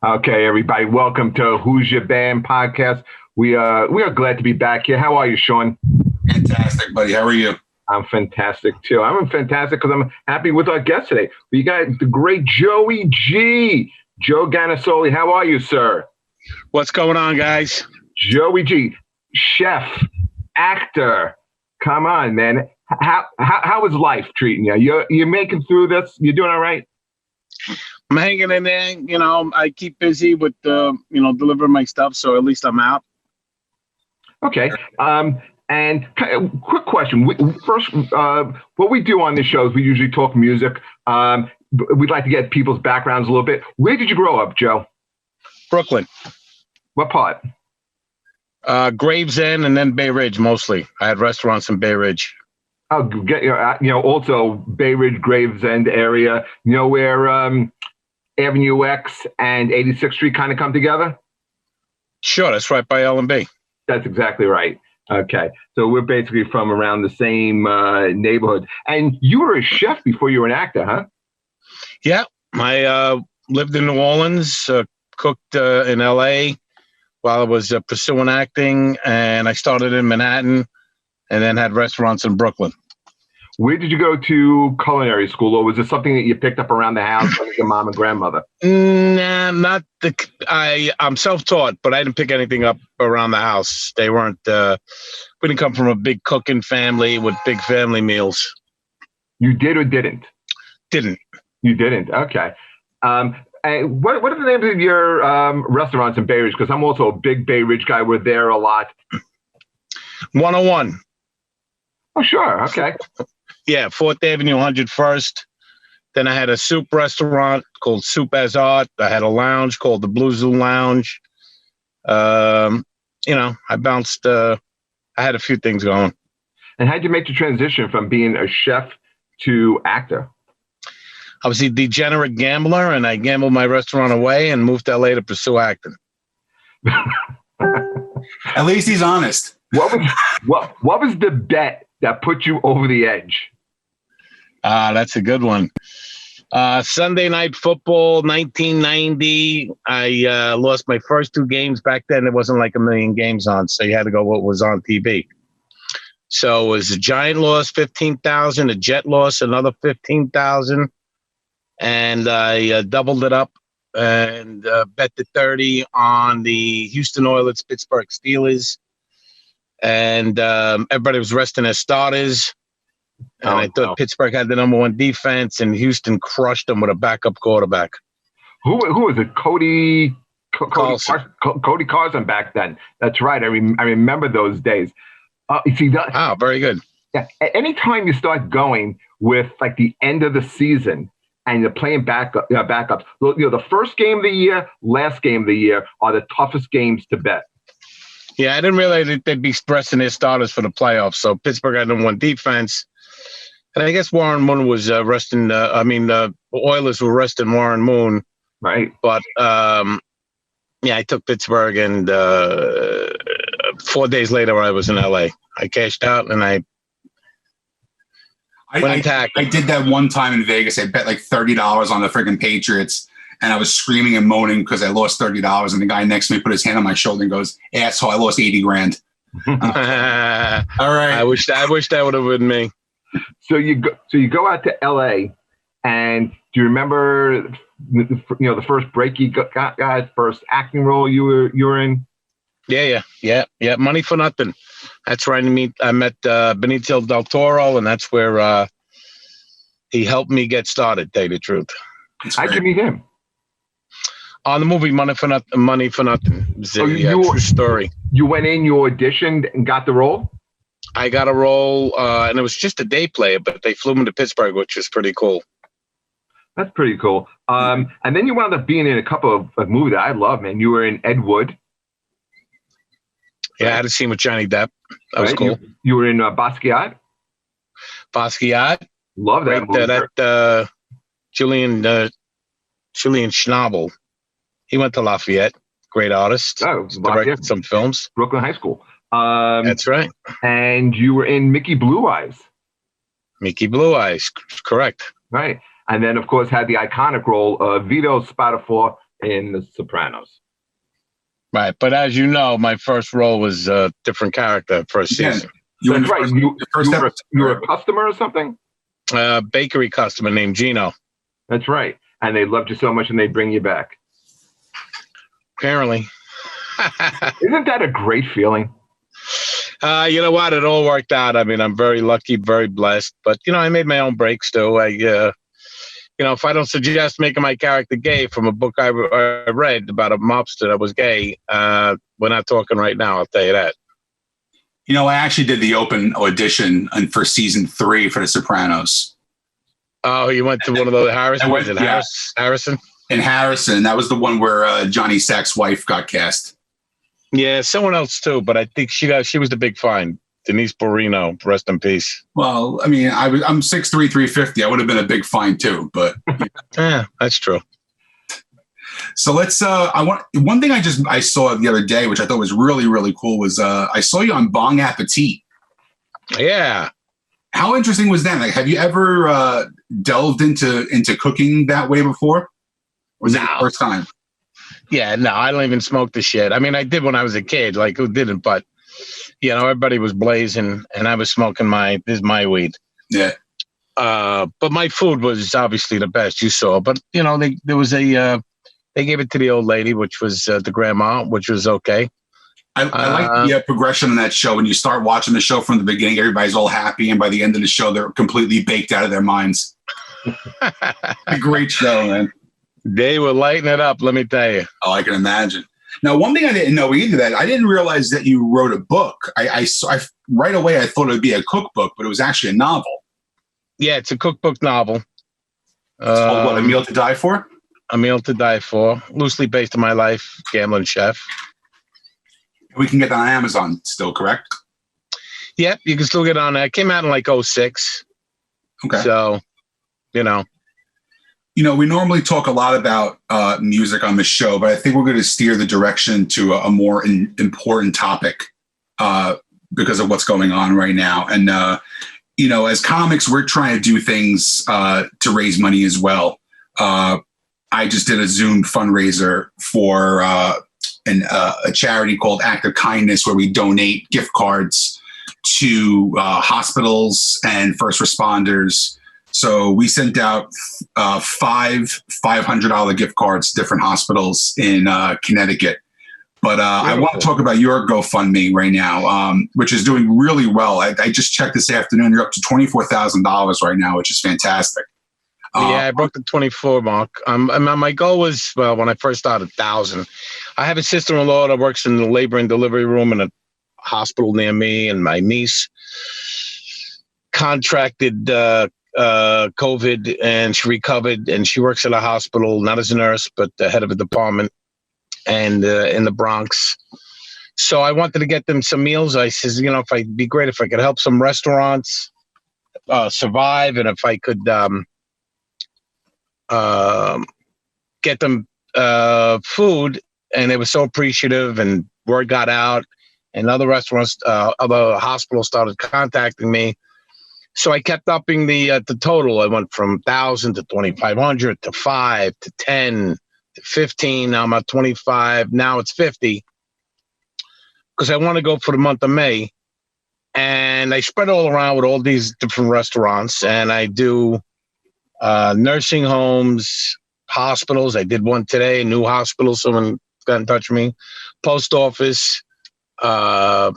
Okay, everybody, welcome to Who's Your Band podcast. We are glad to be back here. How are you, Sean? Fantastic, buddy. How are you? I'm fantastic too. I'm fantastic because I'm happy with our guest today. We got the great Joey G. Joe Gannascoli. How are you, sir? What's going on, guys? Joey G, chef, actor. Come on, man. How is life treating you? You're making through this? You doing all right? I'm hanging in there. You know, I keep busy with delivering my stuff, so at least I'm out. Okay. And quick question. First, what we do on this show is we usually talk music. We'd like to get people's backgrounds a little bit. Where did you grow up, Joe? Brooklyn. What part? Gravesend and then Bay Ridge mostly. I had restaurants in Bay Ridge. Oh, also Bay Ridge, Gravesend area. You know where Avenue X and 86th Street kind of come together? Sure, that's right by L&B. That's exactly right. Okay, so we're basically from around the same neighborhood. And you were a chef before you were an actor, huh? Yeah, I lived in New Orleans, cooked in L.A. while I was pursuing acting, and I started in Manhattan and then had restaurants in Brooklyn. Where did you go to culinary school, or was it something that you picked up around the house like your mom and grandmother? Nah, I'm self-taught, but I didn't pick anything up around the house. They weren't. We didn't come from a big cooking family with big family meals. You did or didn't? Didn't. You didn't. Okay. And what are the names of your restaurants in Bay Ridge? Because I'm also a big Bay Ridge guy. We're there a lot. 101. Oh, sure. Okay. Yeah, 4th Avenue, 101st. Then I had a soup restaurant called Soup as Art. I had a lounge called the Blue Zoo Lounge. I bounced. I had a few things going. And how'd you make the transition from being a chef to actor? I was a degenerate gambler, and I gambled my restaurant away and moved to LA to pursue acting. At least he's honest. What was the bet that put you over the edge? That's a good one. Sunday Night Football, 1990. I lost my first 2 games. Back then, there wasn't like a million games on, so you had to go what was on TV. So it was a Giant loss, 15,000. A Jet loss, another 15,000. And I doubled it up and bet the 30 on the Houston Oilers, Pittsburgh Steelers. And everybody was resting their starters. And I thought Pittsburgh had the #1 defense, and Houston crushed them with a backup quarterback. Who was it? Cody Carson back then. That's right. I remember those days. Very good. Yeah. Anytime you start going with like the end of the season and you're playing backups, the first game of the year, last game of the year are the toughest games to bet. Yeah, I didn't realize that they'd be resting their starters for the playoffs. So Pittsburgh had #1 defense. And I guess Warren Moon was resting. The Oilers were resting Warren Moon. Right. But, I took Pittsburgh, and 4 days later, I was in L.A. I cashed out, and I did that one time in Vegas. I bet like $30 on the friggin' Patriots. And I was screaming and moaning because I lost $30. And the guy next to me put his hand on my shoulder and goes, "Asshole, I lost 80 grand. All right. I wish that would have been me. So you go out to LA, and do you remember the first break you got, first acting role you were in? Yeah. Money for Nothing. That's where I met Benicio del Toro, and that's where he helped me get started. Tell you the truth. How'd you meet him? On the movie Money for Nothing. It's true story. You went in, you auditioned, and got the role? I got a role, and it was just a day player, but they flew me to Pittsburgh, which was pretty cool. That's pretty cool. And then you wound up being in a couple of movies that I love, man. You were in Ed Wood. Yeah, I had a scene with Johnny Depp. That was cool. You were in Basquiat. Love that movie. That Julian Schnabel. He went to Lafayette. Great artist. Directed some films. Brooklyn High School. That's right. And you were in Mickey Blue Eyes. Mickey Blue Eyes, correct. Right. And then, of course, had the iconic role of Vito Spatafore in The Sopranos. Right, but as you know, my first role was a different character first Yeah, season. That's right. Episode, You were a customer or something? Bakery customer named Gino. That's right. And they loved you so much and they bring you back. Apparently. Isn't that a great feeling? You know what? It all worked out. I mean, I'm very lucky, very blessed. But, I made my own breaks, too. If I don't suggest making my character gay from a book I read about a mobster that was gay, we're not talking right now, I'll tell you that. I actually did the open audition for season 3 for The Sopranos. Oh, you went to one of those Harrison? Harrison? In Harrison. That was the one where Johnny Sack's wife got cast. Yeah, someone else too, but I think she was the big find. Denise Borino, rest in peace. Well, I mean, I'm 6'3", 350. I would have been a big find too, but yeah, that's true. So let's. One thing I saw the other day, which I thought was really, really cool, was I saw you on Bong Appetit. Yeah. How interesting was that? Like, have you ever delved into cooking that way before? Or was it the first time? Yeah, no, I don't even smoke the shit. I mean, I did when I was a kid. Like, who didn't? But everybody was blazing, and I was smoking this is my weed. Yeah. But my food was obviously the best you saw. But there was they gave it to the old lady, which was the grandma, which was okay. I like the progression on that show. When you start watching the show from the beginning, everybody's all happy, and by the end of the show, they're completely baked out of their minds. A great show, man. They were lighting it up, let me tell you. Oh, I can imagine. Now, one thing I didn't know either, that I didn't realize that you wrote a book. I right away I thought it would be a cookbook, but it was actually a novel. Yeah, it's a cookbook novel. It's called what, A Meal to Die For? A Meal to Die For, loosely based on my life, gambling chef. We can get that on Amazon still, correct? Yep, you can still get it on that. It came out in like 2006. Okay. So, we normally talk a lot about music on the show, but I think we're going to steer the direction to a more important topic because of what's going on right now. And, as comics, we're trying to do things to raise money as well. I just did a Zoom fundraiser for a charity called Act of Kindness, where we donate gift cards to hospitals and first responders. So we sent out 5 $500 gift cards to different hospitals in Connecticut. But I want to talk about your GoFundMe right now, which is doing really well. I just checked this afternoon. You're up to $24,000 right now, which is fantastic. Yeah, I broke the 24 mark. My goal was, when I first started, 1,000. I have a sister-in-law that works in the labor and delivery room in a hospital near me, and my niece contracted COVID, and she recovered, and she works at a hospital, not as a nurse, but the head of a department, and in the Bronx. So I wanted to get them some meals. I says, it'd be great if I could help some restaurants survive, and if I could get them food. And they were so appreciative, and word got out, and other restaurants, other hospitals started contacting me. So I kept upping the total. I went from 1,000 to 2,500 to 5 to 10 to 15. Now I'm at 25. Now it's 50 because I want to go for the month of May. And I spread it all around with all these different restaurants, and I do nursing homes, hospitals. I did one today, a new hospital. Someone got in touch with me. Post office,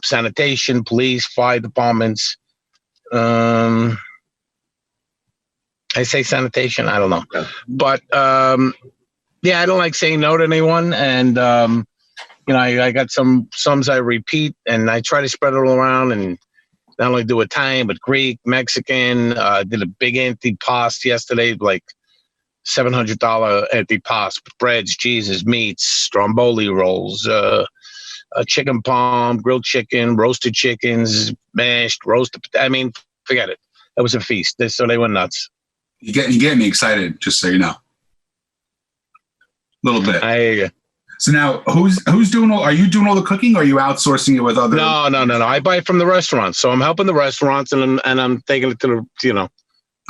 sanitation, police, fire departments. I say sanitation. I don't know, but I don't like saying no to anyone. And I got some sums I repeat, and I try to spread it all around, and not only do Italian but Greek, Mexican. Did a big antipasto yesterday, like $700 antipasto, breads, cheeses, meats, stromboli rolls, a chicken palm, grilled chicken, roasted chickens, mashed, roasted. I mean, forget it. It was a feast. So they went nuts. You get me excited, just so you know. A little bit. I hear you. So now, who's doing all? Are you doing all the cooking, or are you outsourcing it with other? No. I buy it from the restaurants, so I'm helping the restaurants, and I'm taking it to the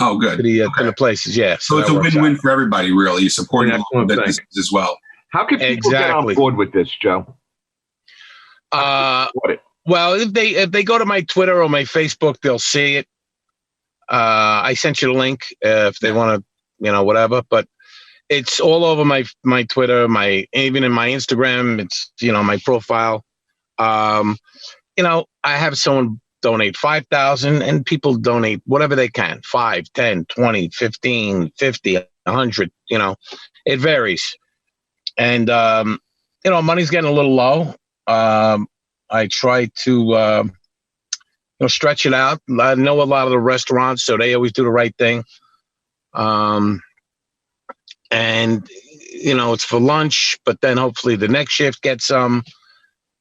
Oh, good. To the places. Yeah. So it's a win-win for everybody, really. You're supporting local businesses as well. How can people get on board with this, Joe? Well, if they go to my Twitter or my Facebook, they'll see it. I sent you the link if they want to, whatever. But it's all over my Twitter, even in my Instagram. It's my profile. I have someone donate 5,000, and people donate whatever they can, 5, 10, 20, 15, 50, 100. It varies. And money's getting a little low. I try to stretch it out. I know a lot of the restaurants, so they always do the right thing. And it's for lunch, but then hopefully the next shift gets some,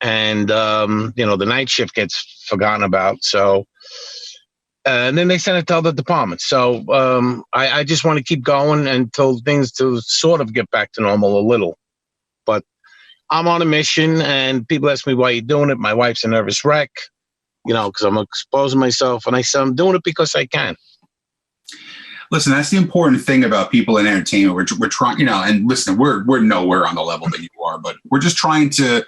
and the night shift gets forgotten about. So, and then they send it to other departments. So I just want to keep going until things to sort of get back to normal a little. But I'm on a mission, and people ask me why you're doing it. My wife's a nervous wreck, because I'm exposing myself, and I said I'm doing it because I can. Listen, that's the important thing about people in entertainment. We're trying, and listen, we're nowhere on the level that you are, but we're just trying to,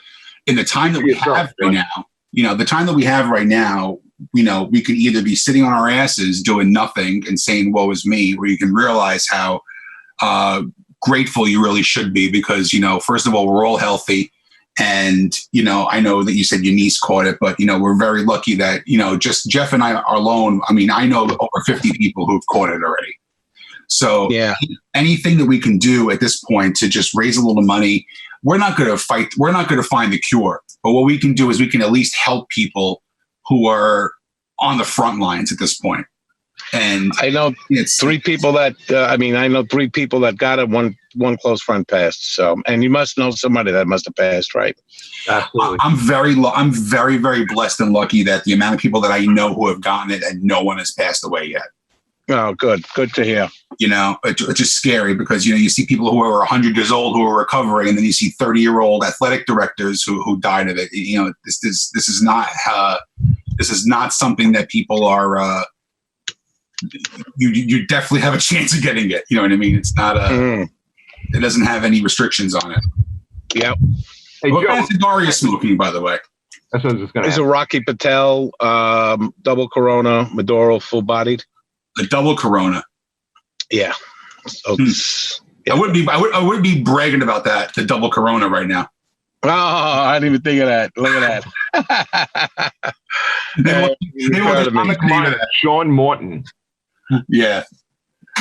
in the time that we have right now, the time that we have right now, we could either be sitting on our asses doing nothing and saying, woe is me, or you can realize how grateful you really should be because, first of all, we're all healthy. And, I know that you said your niece caught it, but, we're very lucky that, just Jeff and I are alone. I mean, I know over 50 people who've caught it already. So anything that we can do at this point to just raise a little money, we're not going to fight. We're not going to find the cure. But what we can do is we can at least help people who are on the front lines at this point. And I know three people that got it. One close friend passed. So, and you must know somebody that must have passed, right? Absolutely. I'm very, very blessed and lucky that the amount of people that I know who have gotten it and no one has passed away yet. Oh, good to hear. It's just scary because you see people who are 100 years old who are recovering, and then you see 30-year-old athletic directors who died of it. This is not something that people are. You definitely have a chance of getting it. You know what I mean? It's not it doesn't have any restrictions on it. Yep. Hey, what kind of cigar are you smoking, by the way? That's what I was just going to ask. It's a Rocky Patel, double Corona, Maduro, full-bodied. A double Corona. Yeah. So, I wouldn't be bragging about that. The double Corona right now. Oh, I didn't even think of that. Look at that. Sean Morton. Yeah.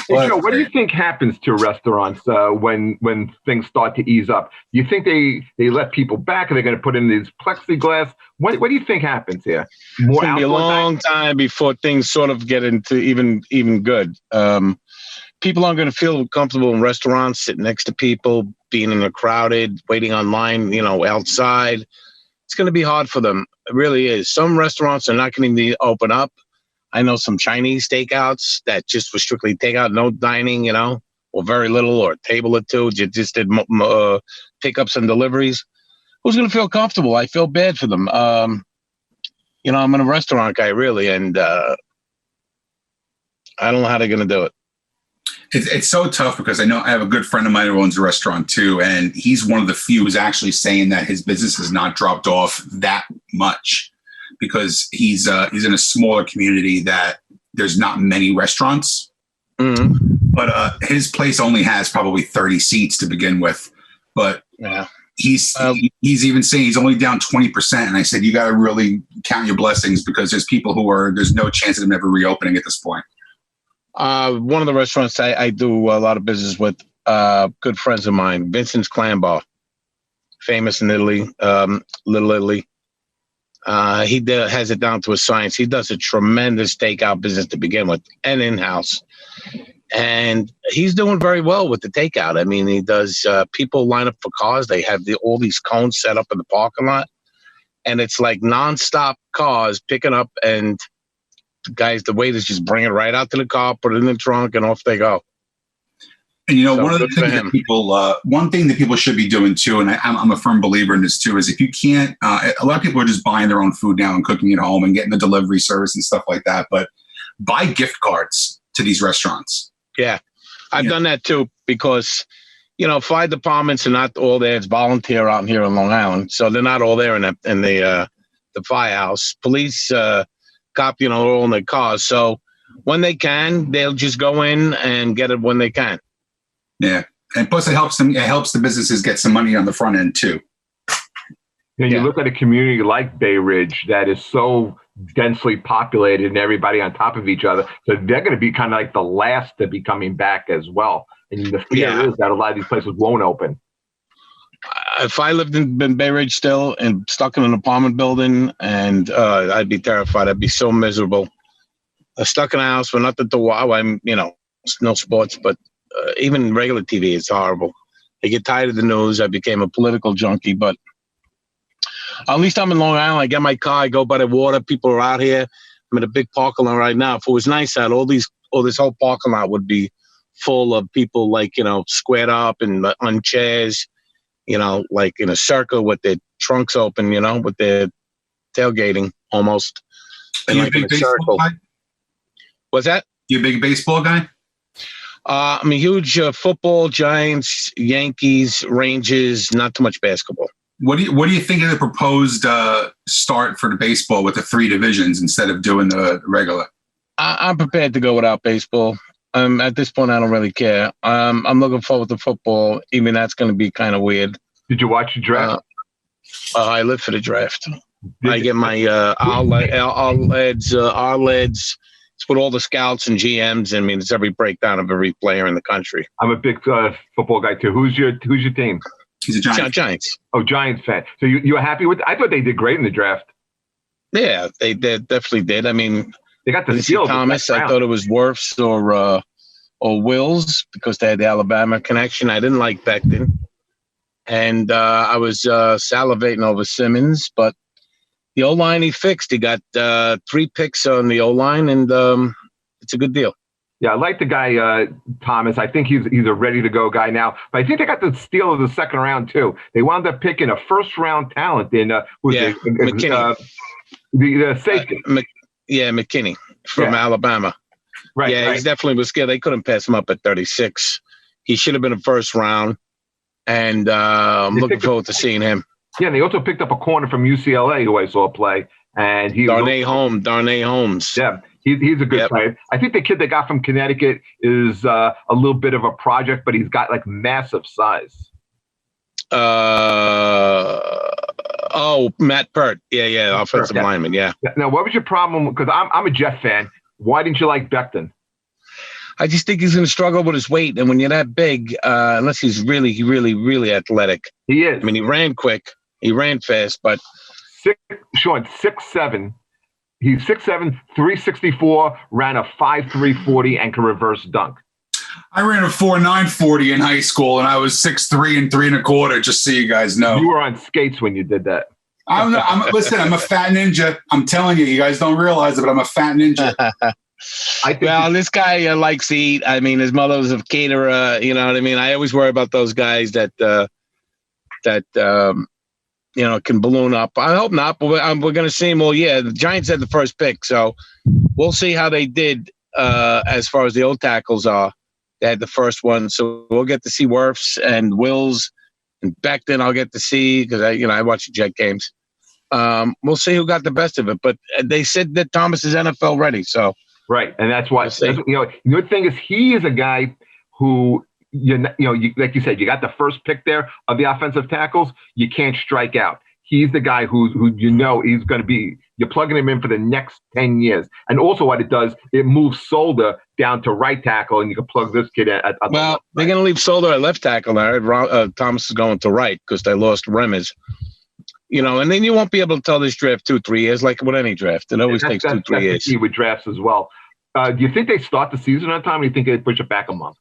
Hey, Joe, what do you think happens to restaurants when things start to ease up? You think they let people back? Are they going to put in these plexiglass? What do you think happens here? It's going to be a long time before things sort of get into even good. People aren't going to feel comfortable in restaurants, sitting next to people, being in a crowded, waiting online, outside. It's going to be hard for them. It really is. Some restaurants are not going to open up. I know some Chinese steakouts that just were strictly takeout, no dining, or very little, or a table or two. You just did pickups and deliveries. Who's going to feel comfortable? I feel bad for them. I'm a restaurant guy, really, and I don't know how they're going to do it. It's so tough because I have a good friend of mine who owns a restaurant too, and he's one of the few who's actually saying that his business has not dropped off that much because he's in a smaller community that there's not many restaurants. Mm-hmm. But his place only has probably 30 seats to begin with. But he's even saying he's only down 20%. And I said, you got to really count your blessings because there's people there's no chance of them ever reopening at this point. One of the restaurants I do a lot of business with, good friends of mine, Vincent's Clam Bar, famous in Italy, Little Italy. He has it down to a science. He does a tremendous takeout business to begin with and in-house. And he's doing very well with the takeout. I mean, he does, people line up for cars. They have all these cones set up in the parking lot. And it's like nonstop cars picking up, and the waiters just bring it right out to the car, put it in the trunk, and off they go. And one of the things that one thing that people should be doing too, and I'm a firm believer in this too, is if you can't, a lot of people are just buying their own food now and cooking at home and getting the delivery service and stuff like that. But buy gift cards to these restaurants. Yeah, I've done that too because fire departments are not all there. It's volunteer out here in Long Island, so they're not all there in the firehouse. Police, cop, are all in their cars. So when they can, they'll just go in and get it when they can. Yeah, and plus it helps them. It helps the businesses get some money on the front end too. You look at a community like Bay Ridge that is so densely populated and everybody on top of each other, so they're going to be kind of like the last to be coming back as well. And the fear is that a lot of these places won't open. If I lived in Bay Ridge still and stuck in an apartment building, and I'd be terrified. I'd be so miserable. Stuck in a house with nothing to watch. I'm, no sports, but even regular TV is horrible. I get tired of the news. I became a political junkie, but at least I'm in Long Island. I get my car. I go by the water. People are out here. I'm in a big parking lot right now. If it was nice out, this whole parking lot would be full of people, like, squared up and on chairs, like in a circle with their trunks open, with their tailgating almost. And like in a circle. Guy? What's that? You a big baseball guy? I'm a huge football, Giants, Yankees, Rangers, not too much basketball. What do you think of the proposed start for the baseball with the 3 divisions instead of doing the regular? I'm prepared to go without baseball. At this point, I don't really care. I'm looking forward to football. Even that's going to be kind of weird. Did you watch the draft? I live for the draft. I get my our leads. It's with all the scouts and GMs. I mean, it's every breakdown of every player in the country. I'm a big football guy too. Who's your team? He's a Giants. Giants. Oh, Giants fan. So you're happy with? I thought they did great in the draft. Yeah, they definitely did. I mean, they got the steal. Thomas. I thought it was Wirfs or Wills because they had the Alabama connection. I didn't like Becton, and I was salivating over Simmons. But the O-line he fixed. He got 3 picks on the O-line, and it's a good deal. Yeah, I like the guy, Thomas. I think he's a ready-to-go guy now. But I think they got the steal of the second round, too. They wound up picking a first-round talent in McKinney. The safety. McKinney from Alabama. Right. Yeah, he definitely was scared. They couldn't pass him up at 36. He should have been a first round, and I'm looking forward to seeing him. Yeah, and they also picked up a corner from UCLA who I saw play. And Darnay Holmes. Yeah. He's a good player. I think the kid they got from Connecticut is a little bit of a project, but he's got like massive size. Matt Pert. Yeah, offensive lineman. Yeah. Now, what was your problem? Because I'm a Jet fan. Why didn't you like Becton? I just think he's going to struggle with his weight, and when you're that big, unless he's really, really, really athletic, he is. I mean, he ran quick, he ran fast, but 6'7". He's 6'7", 364, ran a 5'3" 40, and can reverse dunk. I ran a 4'9" 40 in high school, and I was 6'3" and 3 1/4. Just so you guys know, you were on skates when you did that. Listen, I'm a fat ninja. I'm telling you, you guys don't realize it, but I'm a fat ninja. This guy likes to eat. I mean, his mother was a caterer. You know what I mean? I always worry about those guys that can balloon up. I hope not, but we're going to see him. Well, yeah, the Giants had the first pick, so we'll see how they did as far as the old tackles are. They had the first one, so we'll get to see Wirfs and Wills and Becton. I'll get to see because I watch the Jet games. We'll see who got the best of it, but they said that Thomas is NFL ready, so right, and that's why the thing is he is a guy who. Like you said, you got the first pick there of the offensive tackles. You can't strike out. He's the guy who he's going to be. You're plugging him in for the next 10 years. And also, what it does, it moves Solder down to right tackle, and you can plug this kid at. Well, they're going to leave Solder at left tackle now. Thomas is going to right because they lost Remez. And then you won't be able to tell this draft 2-3 years, like with any draft. It always takes 2-3 years. The key with drafts as well. Do you think they start the season on time, or do you think they push it back a month?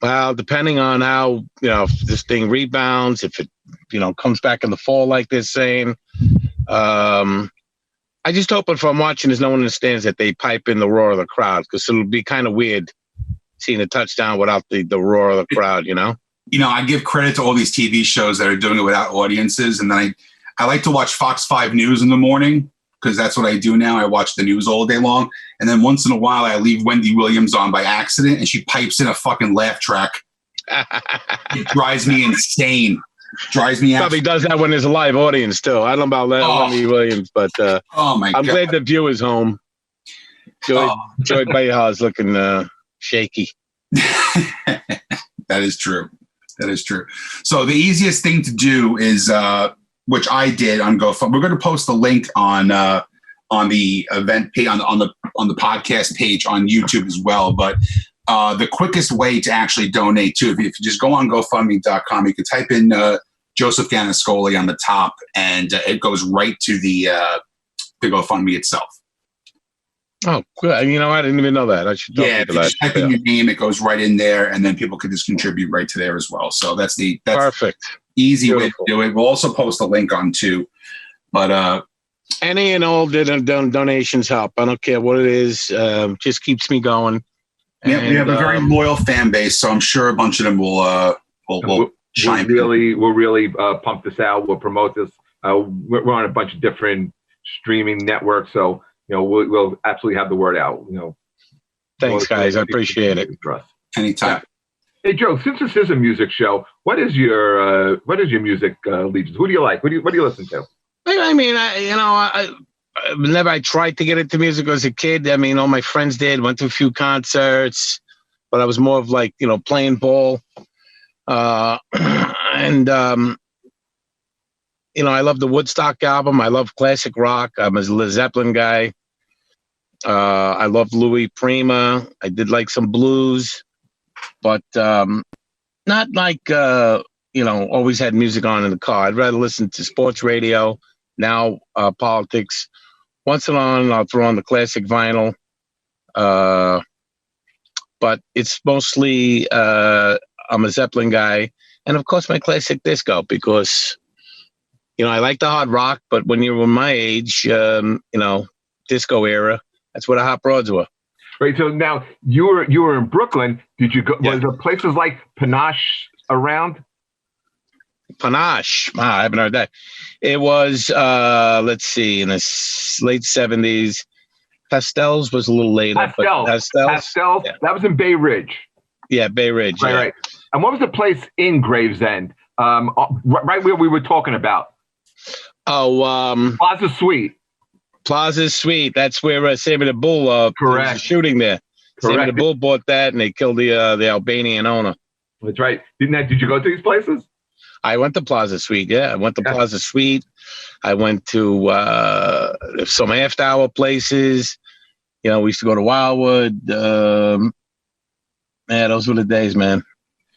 Well, depending on how, if this thing rebounds, if it, comes back in the fall like they're saying. I just hope if I'm watching, there's no one in the stands that they pipe in the roar of the crowd, because it'll be kind of weird seeing a touchdown without the roar of the crowd, I give credit to all these TV shows that are doing it without audiences. And then I like to watch Fox 5 News in the morning, because that's what I do now. I watch the news all day long. And then once in a while, I leave Wendy Williams on by accident, and she pipes in a fucking laugh track. It drives me insane. Drives me out. Probably does that when there's a live audience too. I don't know about Lenny Williams, but oh my I'm God. glad the viewer's home. Joy Behar's looking shaky. That is true. That is true. So the easiest thing to do is, which I did on GoFundMe. We're going to post a link on the event page on the podcast page on YouTube as well. But the quickest way to actually donate too, if you just go on GoFundMe.com, you can type in Joseph Gannascoli on the top, and it goes right to the GoFundMe itself. Oh, good. You know, I didn't even know that. I should. Yeah, if you just type in your name, it goes right in there, and then people can just contribute right to there as well. So that's perfect, easy Beautiful. Way to do it. We'll also post a link on too. But any and all donations help. I don't care what it is. Just keeps me going. Yeah, we have a very loyal fan base, so I'm sure a bunch of them will chime in. We'll really pump this out. We'll promote this. We're on a bunch of different streaming networks, so we'll absolutely have the word out. Thanks, guys. I appreciate it. Anytime. Yeah. Hey, Joe. Since this is a music show, what is your music allegiance? Who do you like? What do you listen to? I mean, whenever I tried to get into music as a kid, I mean, all my friends did, went to a few concerts, but I was more of like, playing ball. And I love the Woodstock album. I love classic rock. I'm a Led Zeppelin guy. I love Louis Prima. I did like some blues, but not like, always had music on in the car. I'd rather listen to sports radio, now politics. Once in a while, I'll throw on the classic vinyl. But it's mostly, I'm a Zeppelin guy. And of course, my classic disco, because, I like the hard rock, but when you were my age, disco era, that's where the hot rods were. Right. So now you were in Brooklyn. Did you go? Yeah. Was there places like Panache around? Panache. I haven't heard that. It was, let's see, in the late 70s. Pastels was a little later. Pastels. Yeah. That was in Bay Ridge. Yeah, Bay Ridge. Right. And what was the place in Gravesend? Right where we were talking about. Oh, Plaza Suite. Plaza Suite. That's where Sammy the Bull correct. Was shooting there. Correct. Sammy the Bull bought that, and they killed the Albanian owner. That's right. Did you go to these places? I went to Plaza Suite. Yeah, I went to Plaza Suite. I went to some after-hour places. We used to go to Wildwood. Yeah, those were the days, man.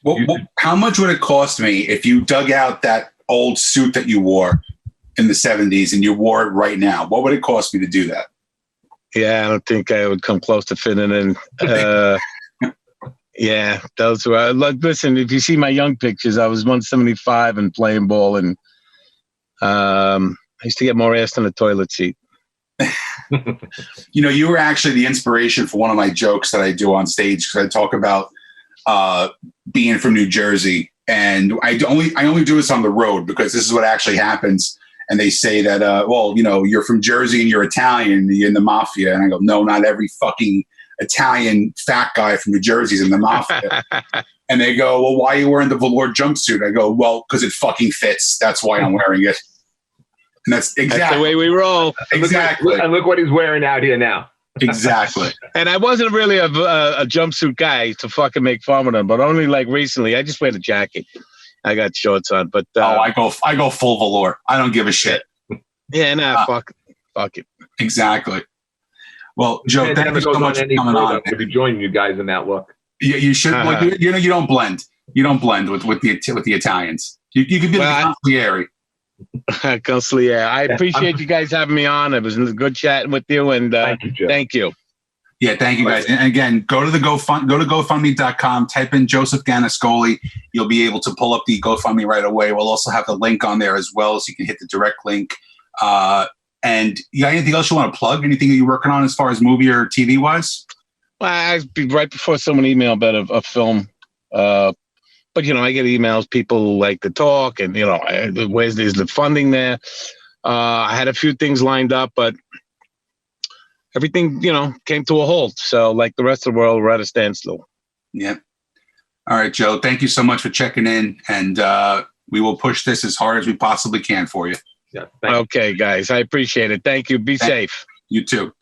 Well, how much would it cost me if you dug out that old suit that you wore in the 70s and you wore it right now? What would it cost me to do that? Yeah, I don't think I would come close to fitting in. Yeah, those were. Listen, if you see my young pictures, I was 175 and playing ball, and I used to get more ass than a toilet seat. You were actually the inspiration for one of my jokes that I do on stage, because I talk about being from New Jersey, and I only do this on the road because this is what actually happens. And they say that, you're from Jersey and you're Italian, you're in the mafia. And I go, no, not every fucking Italian fat guy from New Jersey's in the mafia. And they go, well, why are you wearing the velour jumpsuit? I go, well, because it fucking fits. That's why I'm wearing it. And that's exactly the way we roll. Exactly. And look what he's wearing out here now. Exactly. And I wasn't really a jumpsuit guy to fucking make fun of them, but only like recently. I just wear the jacket. I got shorts on, but I go full velour. I don't give a shit. Yeah, fuck it. Exactly. Well, Joe, thank you so much for coming on. To be joining you guys in that look. You should. You don't blend. You don't blend with the Italians. You could be the consigliere. Consigliere. I appreciate you guys having me on. It was good chatting with you, and thank you, Joe. Thank you. Yeah, thank you guys. And again, go to GoFundMe.com, type in Joseph Gannascoli. You'll be able to pull up the GoFundMe right away. We'll also have the link on there as well, so you can hit the direct link. And you got anything else you want to plug? Anything that you're working on as far as movie or TV wise? Well, right before someone emailed about a film. But, I get emails, people like to talk, and, where's the funding there? I had a few things lined up, but everything, came to a halt. So like the rest of the world, we're at a standstill. Yeah. All right, Joe. Thank you so much for checking in, and we will push this as hard as we possibly can for you. Yeah. Okay, guys. I appreciate it. Thank you. Be safe. You too.